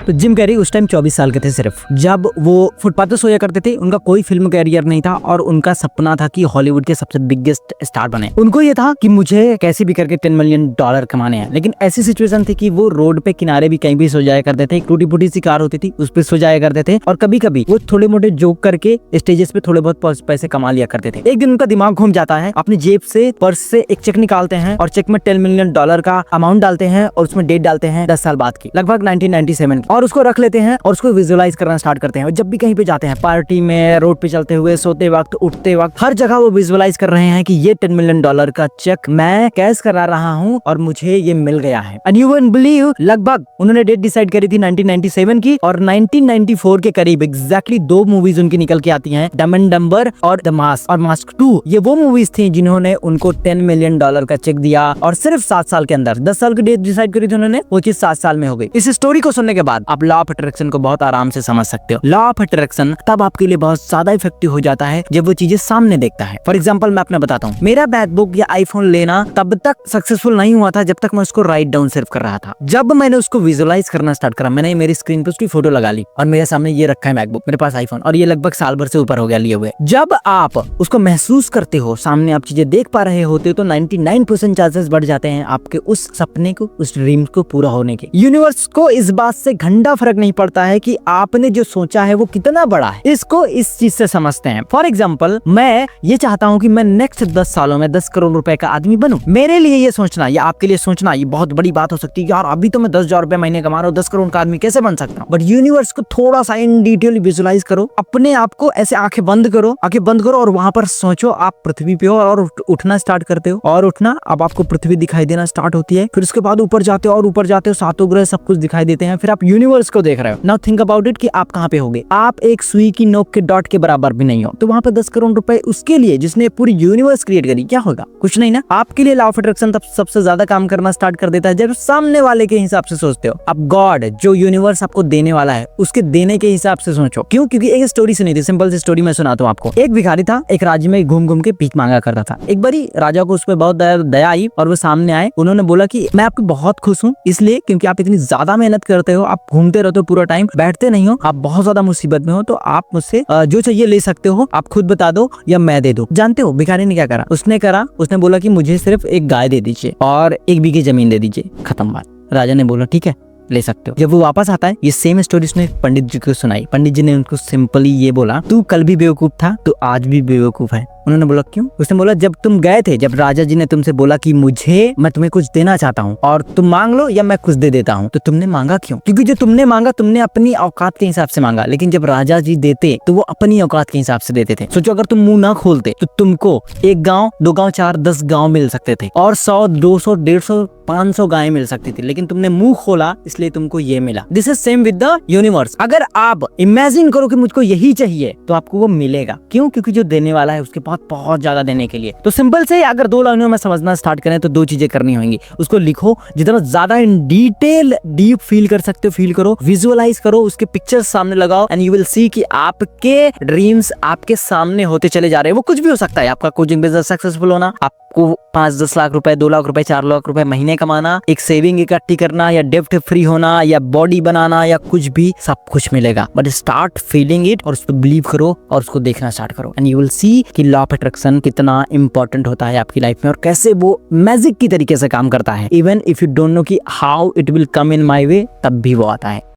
तो Jim Carrey उस time 24 साल के थे सिर्फ, जब वो फुटपाथ पे सोया करते थे। उनका कोई फिल्म कैरियर नहीं था और उनका सपना था कि हॉलीवुड के सबसे बिगेस्ट स्टार बने। उनको ये था कि मुझे कैसे भी करके $10 मिलियन कमाने हैं। लेकिन ऐसी सिचुएशन थी कि वो रोड पे किनारे भी कहीं भी सो जाया करते थे। टूटी फूटी सी कार होती थी, उस पे सो जाया करते थे और कभी कभी वो थोड़े मोटे जोक करके स्टेजेस पे थोड़े बहुत पैसे कमा लिया करते थे। एक दिन उनका दिमाग घूम जाता है, अपनी जेब से पर्स से एक चेक निकालते हैं और चेक में $10 मिलियन का अमाउंट डालते हैं और उसमें डेट डालते हैं 10 साल बाद की, लगभग 1997 की, और उसको रख लेते हैं और उसको विजुअलाइज करना स्टार्ट करते हैं। और जब भी कहीं पे जाते हैं, पार्टी में, रोड पे चलते हुए, सोते वक्त, उठते वक्त, हर जगह वो विजुअलाइज कर रहे हैं कि ये $10 मिलियन का चेक मैं कैश करा रहा हूँ और मुझे ये मिल गया है। एंड यू वोंट बिलीव, लगभग उन्होंने डेट डिसाइड करी थी 1997 की और 1994 के करीब एग्जैक्टली 2 मूवीज उनकी निकल के आती हैं, डम एंड डम्बर और द मास्क और मास्क 2। ये वो मूवीज थी जिन्होंने उनको $10 मिलियन का चेक दिया और सिर्फ 7 साल के अंदर। 10 साल की डेट डिसाइड करी थी उन्होंने, वो चीज 7 साल में हो गई। इस स्टोरी को सुनने के बाद आप लॉ ऑफ अट्रैक्शन को बहुत आराम से समझ सकते हो। लॉ ऑफ अट्रैक्शन तब आपके लिए बहुत ज्यादा इफेक्टिव हो जाता है जब वो चीजें सामने देखता है। फॉर एग्जाम्पल मैं अपना बताता हूँ, मेरा मैकबुक या आईफोन लेना तब तक सक्सेसफुल नहीं हुआ था जब तक मैं उसको राइट डाउन सिर्फ कर रहा था। जब मैंने उसको विजुअलाइज करना स्टार्ट करा, मैंने मेरी स्क्रीन पे उसकी फोटो लगा ली और मेरे सामने ये रखा है मैकबुक, मेरे पास आईफोन, और ये लगभग साल भर से ऊपर हो गया लिए हुए। जब आप उसको महसूस करते हो, सामने आप चीजें देख पा रहे होते हो, तो 99% चांसेस बढ़ जाते हैं आपके उस सपने को, उस ड्रीम को पूरा होने के। यूनिवर्स को इस बात से घंटा फर्क नहीं पड़ता है कि आपने जो सोचा है वो कितना बड़ा है। इसको इस चीज से समझते हैं। फॉर एग्जाम्पल, मैं ये चाहता हूँ कि मैं नेक्स्ट 10 सालों में 10 करोड़ रुपए का आदमी बनूं। मेरे लिए ये सोचना या आपके लिए सोचना ये बहुत बड़ी बात हो सकती है। यार अभी तो मैं 10,000 रुपए महीने कमा रहा हूँ, 10 करोड़ का आदमी कैसे बन सकता हूँ? बट यूनिवर्स को थोड़ा सा इन डिटेल विजुअलाइज करो, अपने आप को ऐसे आंखें बंद करो और वहां पर सोचो आप पृथ्वी पे हो और उठना स्टार्ट करते हो। और उठना, अब आपको पृथ्वी दिखाई देना स्टार्ट होती है। फिर उसके बाद ऊपर जाते हो और ऊपर जाते हो, 7 ग्रह सब कुछ दिखाई देते हैं। फिर आप यूनिवर्स को देख रहे हो। नाउ थिंक अबाउट इट कि आप कहाँ पे होगे। आप एक सुई की नोक के डॉट के बराबर भी नहीं हो। तो वहां पे 10 करोड़ रुपए उसके लिए जिसने पूरी यूनिवर्स क्रिएट करी, क्या होगा? कुछ नहीं ना। आपके लिए लॉ ऑफ अट्रैक्शन तब सबसे ज्यादा काम करना स्टार्ट कर देता है जब सामने वाले के हिसाब से सोचते हो। अब गॉड जो यूनिवर्स आपको देने वाला है उसके देने के हिसाब से सोचो। क्यों? क्योंकि एक स्टोरी सुनी थी, सिंपल सी स्टोरी मैं सुनाता हूँ आपको। एक भिखारी था, एक राज्य में घूम घूम के भीख मांगा करता था। एक बारी राजा को उस पर बहुत दया आई और वो सामने आए। उन्होंने बोला कि मैं आपको बहुत खुश हूँ इसलिए क्योंकि आप इतनी ज्यादा मेहनत करते हो, आप घूमते रहते हो पूरा टाइम, बैठते नहीं हो, आप बहुत ज्यादा मुसीबत में हो, तो आप मुझसे जो चाहिए ले सकते हो, आप खुद बता दो या मैं दे दूं। जानते हो भिखारी ने क्या करा? उसने बोला कि मुझे सिर्फ एक गाय दे दीजिए और 1 बीघे जमीन दे दीजिए, खत्म बात। राजा ने बोला ठीक है ले सकते हो। जब वो वापस आता है, ये सेम स्टोरी उसने पंडित जी को सुनाई। पंडित जी ने उनको सिंपली ये बोला, तू कल भी बेवकूफ था तो आज भी बेवकूफ है। उन्होंने बोला क्यों? उसने बोला जब तुम गए थे, जब राजा जी ने तुमसे बोला कि मैं तुम्हें कुछ देना चाहता हूँ और तुम मांग लो या मैं कुछ दे देता हूँ, तो तुमने मांगा क्यों? क्योंकि जो तुमने मांगा तुमने अपनी औकात के हिसाब से मांगा, लेकिन जब राजा जी देते तो वो अपनी औकात के हिसाब से देते थे। सोचो अगर तुम मुंह ना खोलते तो तुमको 1 गाँव, 2 गाँव, 4, 10 गाँव मिल सकते थे और 100, 200, 150, 500 गायें मिल सकती थी, लेकिन तुमने मुंह खोला इसलिए तुमको ये मिला। This is same with the universe. अगर आप इमेजिन करो कि मुझको यही चाहिए तो आपको वो मिलेगा। क्यों? क्योंकि जो देने वाला है उसके पास बहुत ज्यादा देने के लिए। तो सिंपल से अगर 2 लाइनों में समझना स्टार्ट करें तो 2 चीजें करनी होंगी। उसको लिखो, जितना ज्यादा इन डिटेल डीप फील कर सकते हो फील करो, विजुअलाइज करो, उसके पिक्चर्स सामने लगाओ एंड यू विल सी कि आपके ड्रीम्स आपके सामने होते चले जा रहे हैं। वो कुछ भी हो सकता है। आपका कोचिंग बिजनेस सक्सेसफुल होना, आपको 5-10 लाख रुपए, 2 लाख रुपए, 4 लाख रुपए महीने कमाना, एक सेविंग इकट्ठी करना या डेब्ट फ्री होना या बॉडी बनाना या कुछ भी, सब कुछ मिलेगा। बट स्टार्ट फीलिंग इट और उस पर बिलीव करो और उसको देखना स्टार्ट करो एंड यू विल सी कि लॉ ऑफ अट्रैक्शन कितना इंपॉर्टेंट होता है आपकी लाइफ में और कैसे वो मैजिक की तरीके से काम करता है। Even if you don't know कि how it will come in my way, तब भी वो आता है।